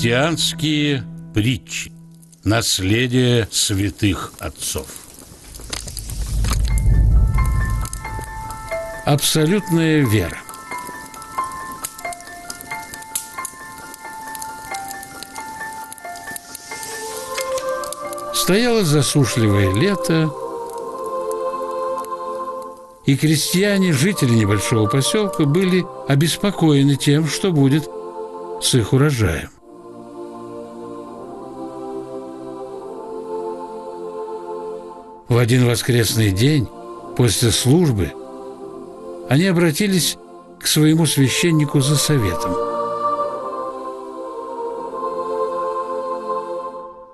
Христианские притчи. Наследие святых отцов. Абсолютная вера. Стояло засушливое лето, и крестьяне, жители небольшого поселка, были обеспокоены тем, что будет с их урожаем. В один воскресный день после службы они обратились к своему священнику за советом.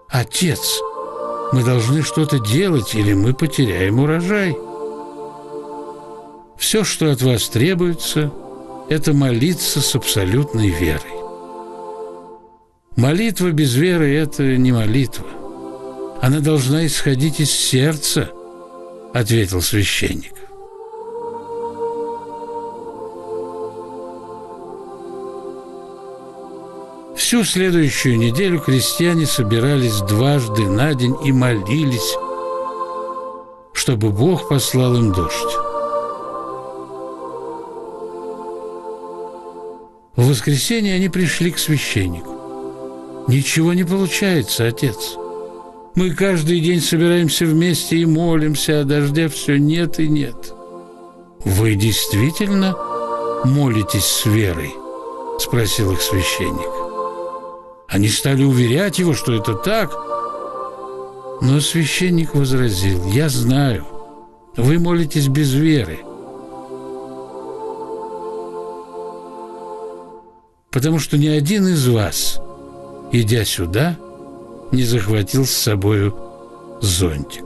«Отец, мы должны что-то делать, или мы потеряем урожай. Все, что от вас требуется, это молиться с абсолютной верой». Молитва без веры – это не молитва. Она должна исходить из сердца, – ответил священник. Всю следующую неделю крестьяне собирались дважды на день и молились, чтобы Бог послал им дождь. В воскресенье они пришли к священнику. «Ничего не получается, отец. Мы каждый день собираемся вместе и молимся, а дождя все нет и нет». «Вы действительно молитесь с верой?» – спросил их священник. Они стали уверять его, что это так. Но священник возразил: «Я знаю, вы молитесь без веры, потому что ни один из вас, идя сюда, не захватил с собою зонтик».